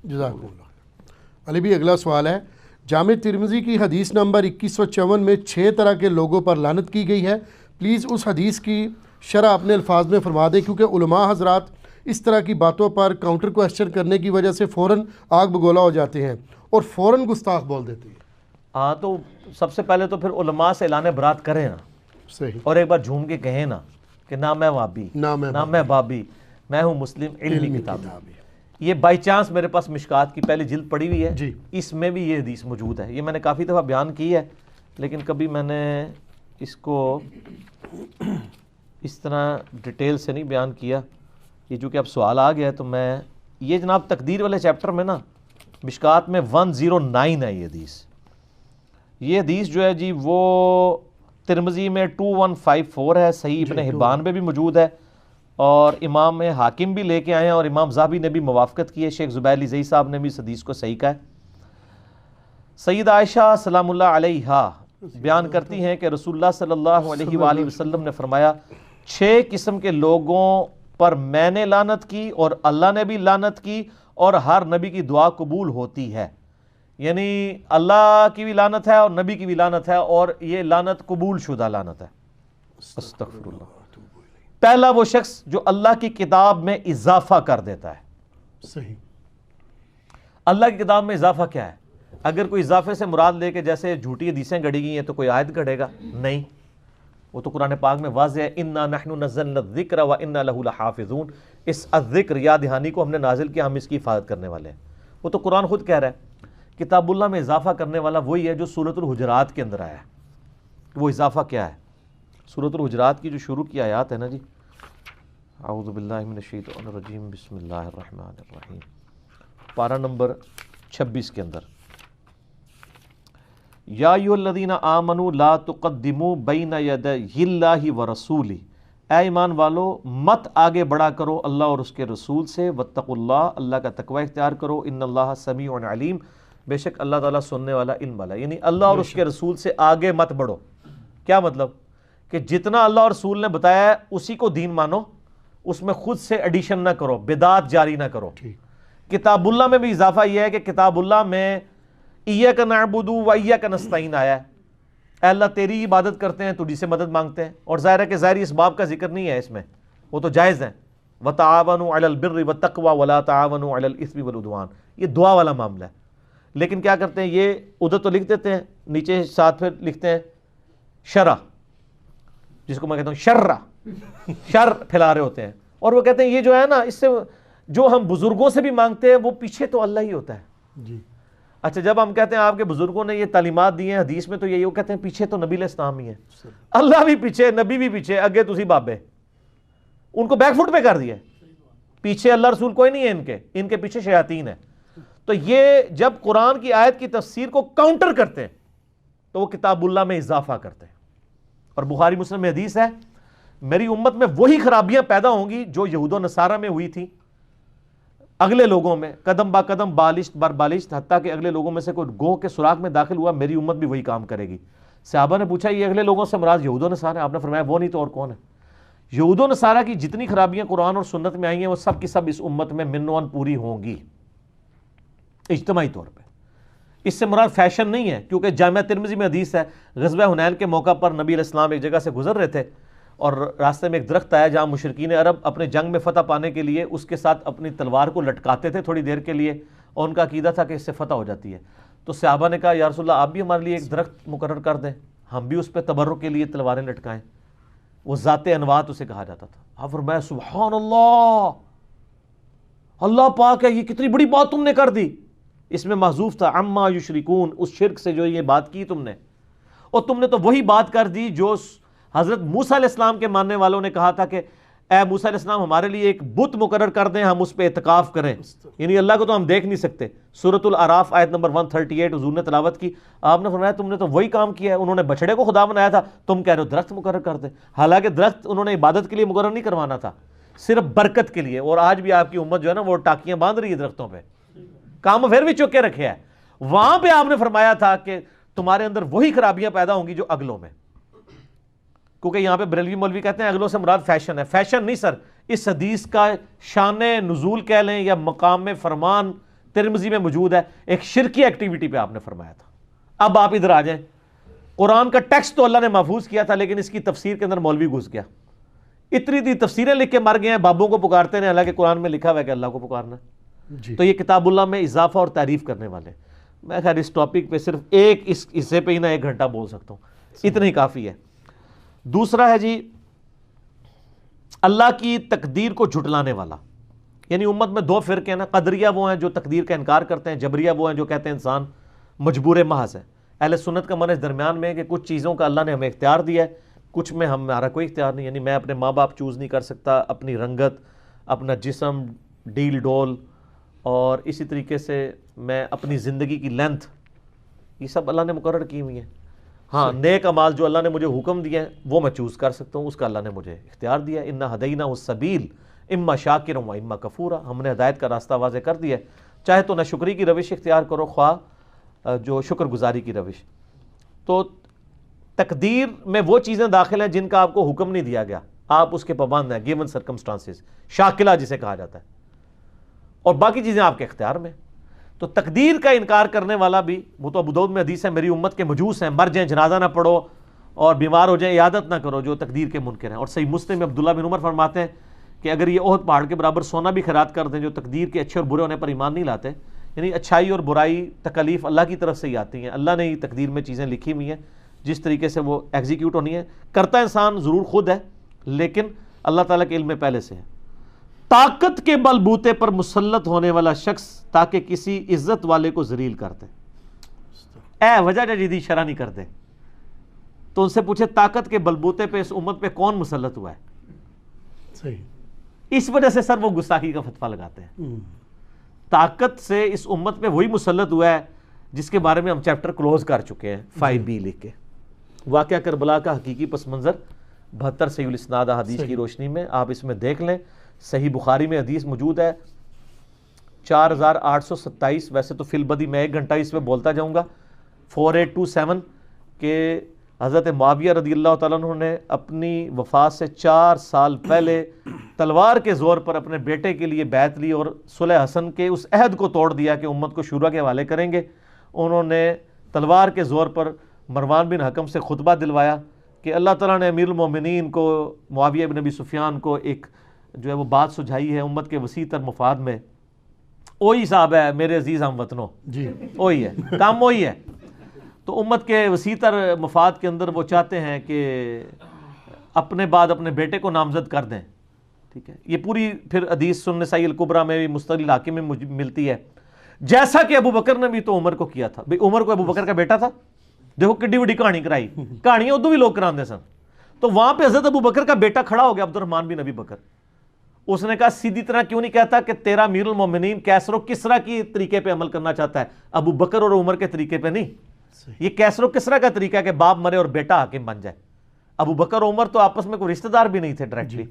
جزاک اللہ۔ علی بھی اگلا سوال ہے، جامع ترمذی کی حدیث نمبر 2154 میں 6 طرح کے لوگوں پر لعنت کی گئی ہے، پلیز اس حدیث کی شرح اپنے الفاظ میں فرما دیں، کیونکہ علماء حضرات اس طرح کی باتوں پر کاؤنٹر کویسچن کرنے کی وجہ سے فوراً آگ بگولا ہو جاتے ہیں اور فوراً گستاخ بول دیتے ہیں۔ ہاں تو سب سے پہلے تو پھر علماء سے اعلان برات کریں نا، صحیح، اور ایک بار جھوم کے کہیں نا کہ نہ میں وابی نہ میں بابی، میں ہوں مسلم علمی کتاب۔ یہ بائی چانس میرے پاس مشکات کی پہلی جلد پڑی ہوئی ہے جی، اس میں بھی یہ حدیث موجود ہے، یہ میں نے کافی دفعہ بیان کی ہے لیکن کبھی میں نے اس کو اس طرح ڈیٹیل سے نہیں بیان کیا، یہ چونکہ اب سوال آ گیا ہے تو میں یہ جناب تقدیر والے چیپٹر میں نا مشکات میں 109 ہے یہ حدیث جو ہے جی وہ ترمذی میں 2154 ہے، صحیح ابن حبان میں بھی موجود ہے، اور امام حاکم بھی لے کے آئے ہیں، اور امام ذہبی نے بھی موافقت کی ہے، شیخ زبیر علی زئی صاحب نے بھی اس حدیث کو صحیح کہا ہے۔ سید عائشہ سلام اللہ علیہا بیان کرتی ہیں کہ رسول اللہ صلی اللہ علیہ وآلہ وسلم نے فرمایا 6 قسم کے لوگوں پر میں نے لعنت کی اور اللہ نے بھی لعنت کی، اور ہر نبی کی دعا قبول ہوتی ہے، یعنی اللہ کی بھی لعنت ہے اور نبی کی بھی لعنت ہے، اور یہ لعنت قبول شدہ لعنت ہے۔ استغفر اللہ۔ پہلا وہ شخص جو اللہ کی کتاب میں اضافہ کر دیتا ہے۔ صحیح، اللہ کی کتاب میں اضافہ کیا ہے؟ اگر کوئی اضافے سے مراد لے کے جیسے جھوٹی حدیثیں گڑی گئی ہیں تو کوئی آیت گڑھے گا؟ نہیں، وہ تو قرآن پاک میں واضح ہے، اِنَّا نَحْنُ نَزَّلْنَا الذِّكْرَ وَإِنَّا لَهُ لَحَافِظُونَ، اس الذکر یاد دہانی کو ہم نے نازل کیا، ہم اس کی حفاظت کرنے والے ہیں۔ وہ تو قرآن خود کہہ رہا ہے، کتاب اللہ میں اضافہ کرنے والا وہی ہے جو سورۃ الحجرات کے اندر آیا ہے۔ وہ اضافہ کیا ہے؟ سورۃ الحجرات کی جو شروع کی آیات ہے نا جی، اعوذ باللہ من الشیطان الرجیم، بسم اللہ الرحمن الرحیم، پارہ نمبر 26 کے اندر، یا ایھا الذین آمنوا لا تقدموا بین یدی اللہ ورسولہ، اے ایمان والو مت آگے بڑھا کرو اللہ اور اس کے رسول سے، واتقوا اللہ، اللہ کا تقوی اختیار کرو، ان اللہ سمیع علیم، بے شک اللہ تعالیٰ سننے والا علم والا، یعنی اللہ اور اس کے رسول سے آگے مت بڑھو۔ کیا مطلب؟ کہ جتنا اللہ اور رسول نے بتایا ہے اسی کو دین مانو، اس میں خود سے ایڈیشن نہ کرو، بدعات جاری نہ کرو۔ کتاب اللہ میں بھی اضافہ یہ ہے کہ کتاب اللہ میں ایاک نعبد و ایاک نستعین آیا ہے، اے اللہ تیری عبادت کرتے ہیں، تجھی سے مدد مانگتے ہیں، اور ظاہر ہے کہ ظاہری اسباب کا ذکر نہیں ہے اس میں، وہ تو جائز ہیں، وتعاونوا علی البر والتقوی ولا تعاونوا علی الاثم والعدوان، یہ دعا والا معاملہ ہے۔ لیکن کیا کرتے ہیں یہ ادھر تو لکھ دیتے ہیں، نیچے ساتھ پھر لکھتے ہیں شرع، جس کو میں کہتا ہوں شر پھیلا رہے ہوتے ہیں، اور وہ کہتے ہیں یہ جو ہے نا اس سے جو ہم بزرگوں سے بھی مانگتے ہیں وہ پیچھے تو اللہ ہی ہوتا ہے جی۔ اچھا جب ہم کہتے ہیں آپ کے بزرگوں نے یہ تعلیمات دی ہیں حدیث میں تو یہی، وہ کہتے ہیں پیچھے تو نبی علیہ السلام ہی ہے، اللہ بھی پیچھے، نبی بھی پیچھے، اگے تسی بابے، ان کو بیک فٹ پہ کر دیا، پیچھے اللہ رسول کوئی نہیں ہے، ان کے پیچھے شیاطین ہے۔ تو یہ جب قرآن کی آیت کی تفسیر کو کاؤنٹر کرتے ہیں تو وہ کتاب اللہ میں اضافہ کرتے ہیں، اور بخاری مسلم میں حدیث ہے میری امت میں وہی خرابیاں پیدا ہوں گی جو یہود و نصارہ میں ہوئی تھی، اگلے لوگوں میں قدم با قدم بالشت بر بالشت، حتیٰ کہ اگلے لوگوں میں سے کوئی گوہ کے سوراخ میں داخل ہوا، میری امت بھی وہی کام کرے گی۔ صحابہ نے پوچھا یہ اگلے لوگوں سے مراد یہود و نصارہ؟ آپ نے فرمایا وہ نہیں تو اور کون ہے؟ یہود و نصارہ کی جتنی خرابیاں قرآن اور سنت میں آئی ہیں وہ سب کی سب اس امت میں منوان پوری ہوں گی اجتماعی طور پہ۔ اس سے مراد فیشن نہیں ہے، کیونکہ جامعہ ترمذی میں حدیث ہے غزوہ حنین کے موقع پر نبی علیہ السلام ایک جگہ سے گزر رہے تھے اور راستے میں ایک درخت آیا جہاں مشرکین عرب اپنے جنگ میں فتح پانے کے لیے اس کے ساتھ اپنی تلوار کو لٹکاتے تھے تھوڑی دیر کے لیے، اور ان کا عقیدہ تھا کہ اس سے فتح ہو جاتی ہے۔ تو صحابہ نے کہا یا رسول اللہ آپ بھی ہمارے لیے ایک درخت مقرر کر دیں، ہم بھی اس پہ تبرک کے لیے تلواریں لٹکائیں۔ وہ ذات انوات اسے کہا جاتا تھا۔ آپ فرمایا سبحان اللہ، اللہ پاک ہے، یہ کتنی بڑی بات تم نے کر دی۔ اس میں محذوف تھا عما یشرکون، اس شرک سے جو یہ بات کی تم نے، اور تم نے تو وہی بات کر دی جو حضرت موسیٰ علیہ السلام کے ماننے والوں نے کہا تھا کہ اے موسیٰ علیہ السلام ہمارے لیے ایک بت مقرر کر دیں، ہم اس پہ اعتکاف کریں، یعنی اللہ کو تو ہم دیکھ نہیں سکتے۔ سورۃ الاعراف آیت نمبر 138 حضور نے تلاوت کی، آپ نے فرمایا تم نے تو وہی کام کیا ہے، انہوں نے بچڑے کو خدا بنایا تھا، تم کہہ رہے ہو درخت مقرر کر دیں، حالانکہ درخت انہوں نے عبادت کے لیے مقرر نہیں کروانا تھا، صرف برکت کے لیے۔ اور آج بھی آپ کی امت جو ہے نا وہ ٹاکیاں باندھ رہی ہے درختوں پہ، کام پھر بھی چک کے رکھے ہے۔ وہاں پہ آپ نے فرمایا تھا کہ تمہارے اندر وہی خرابیاں پیدا ہوں گی جو اگلوں میں، کیونکہ یہاں پہ بریلوی مولوی کہتے ہیں اگلوں سے مراد فیشن ہے۔ فیشن نہیں سر، اس حدیث کا شان نزول کہہ لیں یا مقام فرمان ترمذی میں موجود ہے، ایک شرکی ایکٹیویٹی پہ آپ نے فرمایا تھا۔ اب آپ ادھر آ جائیں، قرآن کا ٹیکسٹ تو اللہ نے محفوظ کیا تھا، لیکن اس کی تفسیر کے اندر مولوی گھس گیا، اتنی تفسیریں لکھ کے مر گئے ہیں، بابوں کو پکارتے ہیں، حالانکہ قرآن میں لکھا ہوا ہے کہ اللہ کو پکارنا ہے۔ جی تو یہ کتاب اللہ میں اضافہ اور تعریف کرنے والے ہیں۔ میں خیر اس ٹاپک پہ صرف ایک اس حصے پہ ہی نہ 1 گھنٹہ بول سکتا ہوں، اتنا ہی کافی ہے۔ دوسرا ہے جی اللہ کی تقدیر کو جھٹلانے والا، یعنی امت میں 2 فرقے ہیں نا، قدریہ وہ ہیں جو تقدیر کا انکار کرتے ہیں، جبریہ وہ ہیں جو کہتے ہیں انسان مجبور محض ہے۔ اہل سنت کا منہج درمیان میں ہے کہ کچھ چیزوں کا اللہ نے ہمیں اختیار دیا ہے، کچھ میں ہمارا کوئی اختیار نہیں، یعنی میں اپنے ماں باپ چوز نہیں کر سکتا، اپنی رنگت، اپنا جسم، ڈیل ڈول، اور اسی طریقے سے میں اپنی زندگی کی لینتھ، یہ سب اللہ نے مقرر کی ہوئی ہیں۔ ہاں نیک اعمال جو اللہ نے مجھے حکم دیا ہے وہ میں چوز کر سکتا ہوں، اس کا اللہ نے مجھے اختیار دیا ہے۔ انا ہدینہ السبیل اما شاکرا و اما کفورا، ہم نے ہدایت کا راستہ واضح کر دیا ہے، چاہے تو نہ شکری کی روش اختیار کرو، خواہ جو شکر گزاری کی روش۔ تو تقدیر میں وہ چیزیں داخل ہیں جن کا آپ کو حکم نہیں دیا گیا، آپ اس کے پابند ہیں، گیون سرکمسٹانسز، شاکلہ جسے کہا جاتا ہے، اور باقی چیزیں آپ کے اختیار میں۔ تو تقدیر کا انکار کرنے والا بھی، وہ تو ابو داؤد میں حدیث ہے، میری امت کے مجوس ہیں، مر جائیں جنازہ نہ پڑھو اور بیمار ہو جائیں عیادت نہ کرو، جو تقدیر کے منکر ہیں۔ اور صحیح مسلم میں عبداللہ بن عمر فرماتے ہیں کہ اگر یہ احد پہاڑ کے برابر سونا بھی خیرات کر دیں، جو تقدیر کے اچھے اور برے ہونے پر ایمان نہیں لاتے، یعنی اچھائی اور برائی تکالیف اللہ کی طرف سے ہی آتی ہیں، اللہ نے ہی تقدیر میں چیزیں لکھی ہوئی ہیں، جس طریقے سے وہ ایگزیکیوٹ ہونی ہے، کرتا انسان ضرور خود ہے، لیکن اللہ تعالیٰ کے علم میں پہلے سے ہے۔ طاقت کے بلبوتے پر مسلط ہونے والا شخص تاکہ کسی عزت والے کو ذلیل کر دے، اے وجہ جدید شرع نہیں کر دے، تو ان سے پوچھے طاقت کے بلبوتے پہ اس امت پہ کون مسلط ہوا ہے؟ صحیح، اس وجہ سے سر وہ گستاخی کا فتویٰ لگاتے ہیں۔ طاقت سے اس امت پہ وہی مسلط ہوا ہے جس کے بارے میں ہم چیپٹر کلوز کر چکے ہیں 5B لکھ کے، واقعہ کربلا کا حقیقی پس منظر 72 صحیح الاسناد حدیث کی روشنی میں آپ اس میں دیکھ لیں۔ صحیح بخاری میں حدیث موجود ہے 4827، ویسے تو فی البدی میں 1 گھنٹہ اس پہ بولتا جاؤں گا، 4827 کہ حضرت معاویہ رضی اللہ تعالیٰ عنہ نے اپنی وفات سے 4 سال پہلے تلوار کے زور پر اپنے بیٹے کے لیے بیعت لی اور صلح حسن کے اس عہد کو توڑ دیا کہ امت کو شورا کے حوالے کریں گے۔ انہوں نے تلوار کے زور پر مروان بن حکم سے خطبہ دلوایا کہ اللہ تعالیٰ نے امیر المومنین کو، معاویہ بن ابی سفیان کو ایک جو ہے وہ بات سجھائی ہے امت کے وسیع تر مفاد میں، وہی صاحب ہے میرے عزیز ہم وطنوں، جی وہی ہے کام، وہی ہے۔ تو امت کے وسیع تر مفاد کے اندر وہ چاہتے ہیں کہ اپنے بعد اپنے بیٹے کو نامزد کر دیں، ٹھیک ہے۔ یہ پوری پھر حدیث سنن نسائی الکبریٰ میں بھی مستدل حاکم میں ملتی ہے، جیسا کہ ابو بکر نے بھی تو عمر کو کیا تھا۔ عمر کو ابو بکر کا بیٹا تھا، دیکھو کڈی بڑی کہانی کرائی، کہانیاں ادو بھی لوگ کراندے سن۔ تو وہاں پہ حضرت ابو بکر کا بیٹا کھڑا ہو گیا، عبد الرحمن بن ابی بکر، اس نے کہا سیدھی طرح کیوں نہیں کہتا کہ تیرا امیر المومنین کیسر و کسرا کی طریقے پہ عمل کرنا چاہتا ہے، ابو بکر اور عمر کے طریقے پہ نہیں۔ یہ کیسر و کسرا کا طریقہ ہے کہ باپ مرے اور بیٹا حاکم بن جائے۔ ابو بکر اور عمر تو آپس میں کوئی رشتہ دار بھی نہیں تھے، ڈائریکٹلی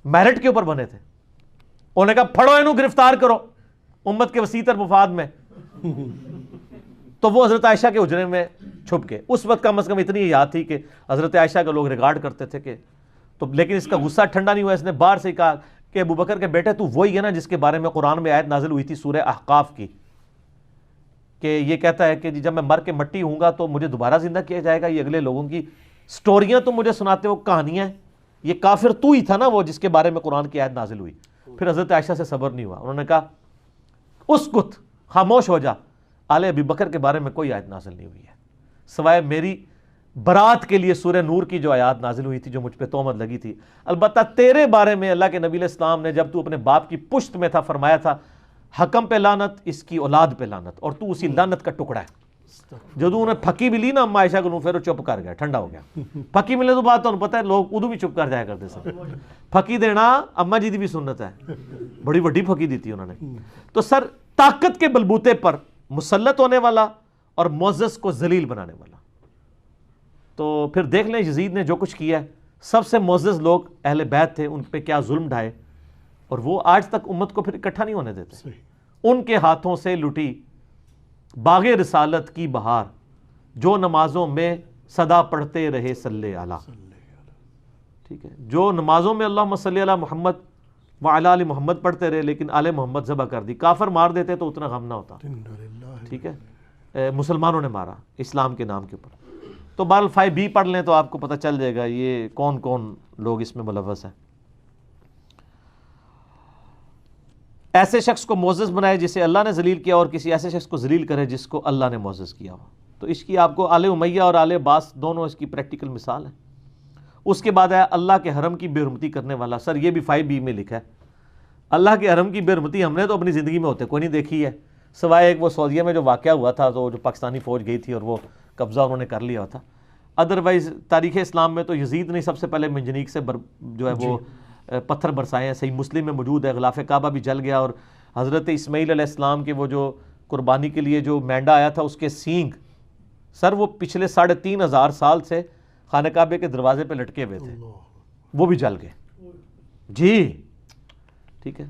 میرٹ کے اوپر بنے تھے۔ انہوں نے کہا پھڑو انہوں گرفتار کرو امت کے وسیع تر مفاد میں، تو وہ حضرت عائشہ کے حجرے میں چھپ گئے۔ اس وقت کم از کم اتنی یاد تھی کہ حضرت عائشہ کے لوگ ریگارڈ کرتے تھے کہ، تو لیکن اس کا غصہ ٹھنڈا نہیں ہوا، اس نے باہر سے کہا کہ ابو بکر کے بیٹے تو وہی ہے نا جس کے بارے میں قرآن میں آیت نازل ہوئی تھی سورہ احقاف کی، کہ یہ کہتا ہے کہ جب میں مر کے مٹی ہوں گا تو مجھے دوبارہ زندہ کیا جائے گا۔ یہ اگلے لوگوں کی سٹوریاں تم مجھے سناتے ہو، کہانیاں، یہ کافر تو ہی تھا نا وہ جس کے بارے میں قرآن کی آیت نازل ہوئی۔ پھر حضرت عائشہ سے صبر نہیں ہوا، انہوں نے کہا اسکت، خاموش ہو جا، آل ابی بکر کے بارے میں کوئی آیت نازل نہیں ہوئی ہے سوائے میری برات کے لیے سورہ نور کی جو آیات نازل ہوئی تھی جو مجھ پہ تہمت لگی تھی۔ البتہ تیرے بارے میں اللہ کے نبی علیہ السلام نے جب تو اپنے باپ کی پشت میں تھا فرمایا تھا حکم پہ لعنت، اس کی اولاد پہ لعنت، اور تو اسی لعنت کا ٹکڑا ہے۔ جدو انہیں پھکی ملی نا اما عائشہ کو، پھر وہ چپ کر گیا، ٹھنڈا ہو گیا۔ پھکی ملے تو بات تو پتہ ہے لوگ ادو بھی چپ کر جایا کرتے سن۔ پھکی دینا اما جی دی بھی سنت ہے، بڑی وڈی پھکی دیتی انہوں نے۔ تو سر طاقت کے بلبوتے پر مسلط ہونے والا اور معزز کو ذلیل بنانے والا۔ تو پھر دیکھ لیں یزید نے جو کچھ کیا ہے، سب سے معزز لوگ اہل بیت تھے، ان پہ کیا ظلم ڈھائے، اور وہ آج تک امت کو پھر اکٹھا نہیں ہونے دیتے۔ ان کے ہاتھوں سے لٹی باغ رسالت کی بہار، جو نمازوں میں صدا پڑھتے رہے صلی علی، ٹھیک ہے، جو نمازوں میں اللہم صلی علی محمد وعلی آل محمد پڑھتے رہے لیکن آل محمد ذبح کر دی. کافر مار دیتے تو اتنا غم نہ ہوتا. ٹھیک ہے, مسلمانوں نے مارا اسلام کے نام کے اوپر. تو بال 5B پڑھ لیں تو آپ کو پتہ چل جائے گا یہ کون کون لوگ اس میں ملوث ہیں. ایسے شخص کو معزز بنائے جسے اللہ نے ذلیل کیا اور کسی ایسے شخص کو ذلیل کرے جس کو اللہ نے معزز کیا ہو. تو اس کی آپ کو آل امیہ اور آل عباس دونوں اس کی پریکٹیکل مثال ہے. اس کے بعد ہے اللہ کے حرم کی بے حرمتی کرنے والا. سر یہ بھی 5B میں لکھا ہے. اللہ کے حرم کی بے حرمتی ہم نے تو اپنی زندگی میں ہوتے کوئی نہیں دیکھی ہے, سوائے ایک وہ سعودیہ میں جو واقعہ ہوا تھا تو جو پاکستانی فوج گئی تھی اور وہ قبضہ انہوں نے کر لیا تھا. ادروائز تاریخ اسلام میں تو یزید نے سب سے پہلے منجنیق سے جو ہے وہ پتھر برسائے ہیں. صحیح مسلم میں موجود ہے. غلاف کعبہ بھی جل گیا اور حضرت اسماعیل علیہ السلام کے وہ جو قربانی کے لیے جو مینڈا آیا تھا اس کے سینگ سر وہ پچھلے 3500 سال سے خانہ کعبے کے دروازے پہ لٹکے ہوئے تھے, وہ بھی جل گئے. جی ٹھیک ہے.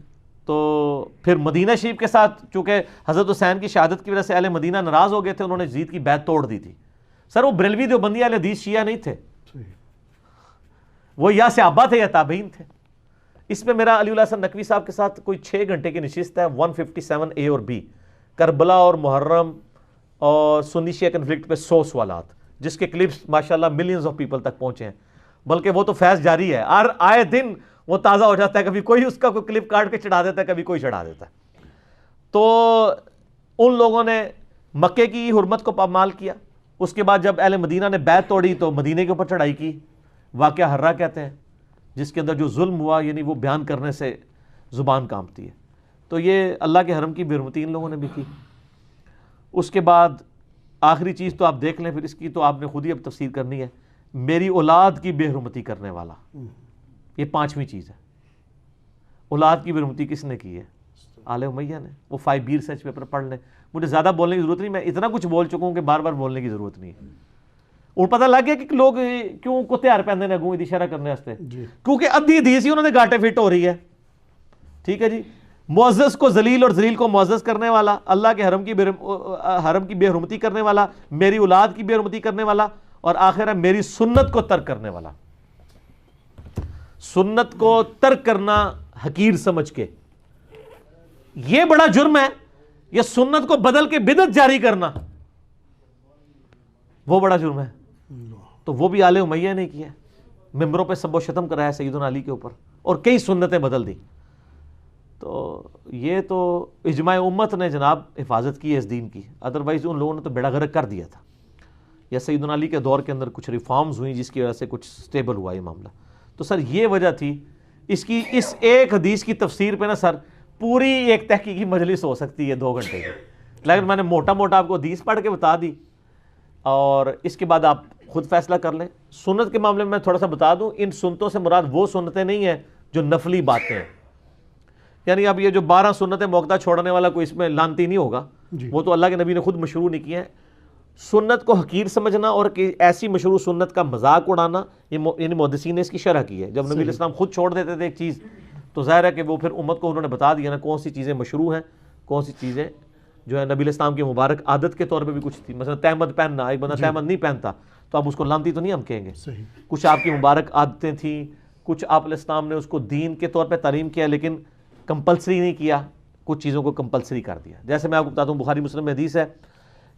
تو پھر مدینہ شریف کے ساتھ چونکہ حضرت حسین کی شہادت کی وجہ سے اہل مدینہ ناراض ہو گئے تھے, انہوں نے یزید کی بیعت توڑ دی تھی. سر وہ بریلوی دیوبندی اہل حدیث شیعہ نہیں تھے, وہ یا صحابہ تھے یا تابعین تھے. اس میں میرا علی الحسن نقوی صاحب کے ساتھ کوئی 6 گھنٹے کی نشست ہے. 157A اور B, کربلا اور محرم اور سنی شیعہ کنفلکٹ پہ 100 سوالات, جس کے کلپس ماشاءاللہ ملینز آف پیپل تک پہنچے ہیں. بلکہ وہ تو فیض جاری ہے, ہر آئے دن وہ تازہ ہو جاتا ہے. کبھی کوئی اس کا کوئی کلپ کاٹ کے چڑھا دیتا ہے, کبھی کوئی چڑھا دیتا ہے. تو ان لوگوں نے مکے کی حرمت کو پامال کیا. اس کے بعد جب اہل مدینہ نے بیعت توڑی تو مدینے کے اوپر چڑھائی کی. واقعہ حرہ کہتے ہیں, جس کے اندر جو ظلم ہوا یعنی وہ بیان کرنے سے زبان کانپتی ہے. تو یہ اللہ کے حرم کی بے حرمتی ان لوگوں نے بھی کی. اس کے بعد آخری چیز تو آپ دیکھ لیں, پھر اس کی تو آپ نے خود ہی اب تفسیر کرنی ہے. میری اولاد کی بے حرمتی کرنے والا, یہ 5ویں چیز ہے. اولاد کی بے حرمتی کس نے کی ہے؟ آل امیہ نے. وہ 5B ریسرچ پیپر پڑھ لیں. مجھے زیادہ بولنے کی ضرورت نہیں, میں اتنا کچھ بول چکا ہوں کہ بار بار بولنے کی ضرورت نہیں ہے. اور پتہ لگ گیا کہ لوگ کیوں کتے ہار پہنتے ہیں اگوں اشارہ کرنے واسطے, کیونکہ ادھی حدیث ہی انہوں نے گاٹے فٹ ہو رہی ہے. ٹھیک ہے جی. معزز کو ذلیل اور ذلیل کو معزز کرنے والا, اللہ کے حرم کی بے حرمتی کرنے والا, میری اولاد کی بے حرمتی کرنے والا, اور آخر ہے میری سنت کو ترک کرنے والا. سنت کو ترک کرنا حقیر سمجھ کے, یہ بڑا جرم ہے. یہ سنت کو بدل کے بدعت جاری کرنا وہ بڑا جرم ہے. تو وہ بھی آل امیہ نے کیا. ممبروں پہ سب و شتم کرایا سیدنا علی کے اوپر اور کئی سنتیں بدل دی. تو یہ تو اجماع امت نے جناب حفاظت کی ہے اس دین کی, ادروائز ان لوگوں نے تو بیڑا غرق کر دیا تھا. یا سیدنا علی کے دور کے اندر کچھ ریفارمز ہوئیں جس کی وجہ سے کچھ سٹیبل ہوا یہ معاملہ. تو سر یہ وجہ تھی. اس ایک حدیث کی تفسیر پہ نا سر پوری ایک تحقیقی مجلس ہو سکتی ہے 2 گھنٹے کی, لیکن میں نے موٹا موٹا آپ کو حدیث پڑھ کے بتا دی, اور اس کے بعد آپ خود فیصلہ کر لیں. سنت کے معاملے میں تھوڑا سا بتا دوں, ان سنتوں سے مراد وہ سنتیں نہیں ہیں جو نفلی باتیں ہیں. یعنی اب یہ جو 12 سنتیں موقع چھوڑنے والا کوئی اس میں لانتی نہیں ہوگا, وہ تو اللہ کے نبی نے خود مشروع نہیں کیا ہے. سنت کو حقیر سمجھنا اور ایسی مشروع سنت کا مذاق اڑانا, یعنی محدثین نے اس کی شرح کی ہے. جب نبی علیہ السلام خود چھوڑ دیتے تھے ایک چیز تو ظاہر ہے کہ وہ پھر امت کو انہوں نے بتا دیا نا کون سی چیزیں مشروع ہیں, کون سی چیزیں جو ہے نبی علیہ السلام کی مبارک عادت کے طور پہ بھی کچھ تھی. مثلا تہمد پہننا, ایک بندہ تہمد نہیں پہنتا تو اب اس کو لانتی تو نہیں ہم کہیں گے. کچھ آپ کی مبارک عادتیں تھیں, کچھ آپ علیہ السلام نے اس کو دین کے طور پہ تعلیم کیا لیکن کمپلسری نہیں کیا, کچھ چیزوں کو کمپلسری کر دیا. جیسے میں آپ کو بتاتا ہوں, بخاری مسلم میں حدیث ہے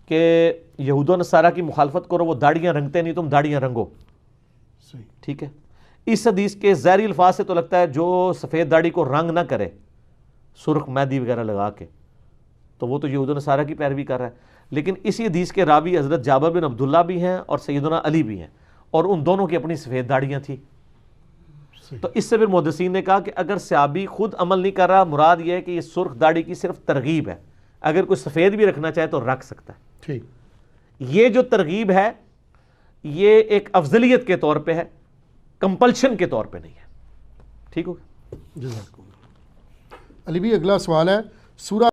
کہ یہود و نصارہ کی مخالفت کرو, وہ داڑیاں رنگتے نہیں, تم داڑیاں رنگو. ٹھیک ہے. اس حدیث کے ظاہری الفاظ سے تو لگتا ہے جو سفید داڑھی کو رنگ نہ کرے سرخ مہندی وغیرہ لگا کے تو وہ تو یہود و نصارہ کی پیروی کر رہا ہے. لیکن اسی حدیث کے راوی حضرت جابر بن عبداللہ بھی ہیں اور سیدنا علی بھی ہیں, اور ان دونوں کی اپنی سفید داڑیاں تھیں. تو اس سے پھر محدثین نے کہا کہ اگر صحابی خود عمل نہیں کر رہا, مراد یہ ہے کہ یہ سرخ داڑھی کی صرف ترغیب ہے, اگر کوئی سفید بھی رکھنا چاہے تو رکھ سکتا ہے. یہ جو ترغیب ہے یہ ایک افضلیت کے طور پہ ہے, کمپلشن کے طور پہ نہیں ہے. ٹھیک ہو. علی بھی اگلا سوال ہے, سورہ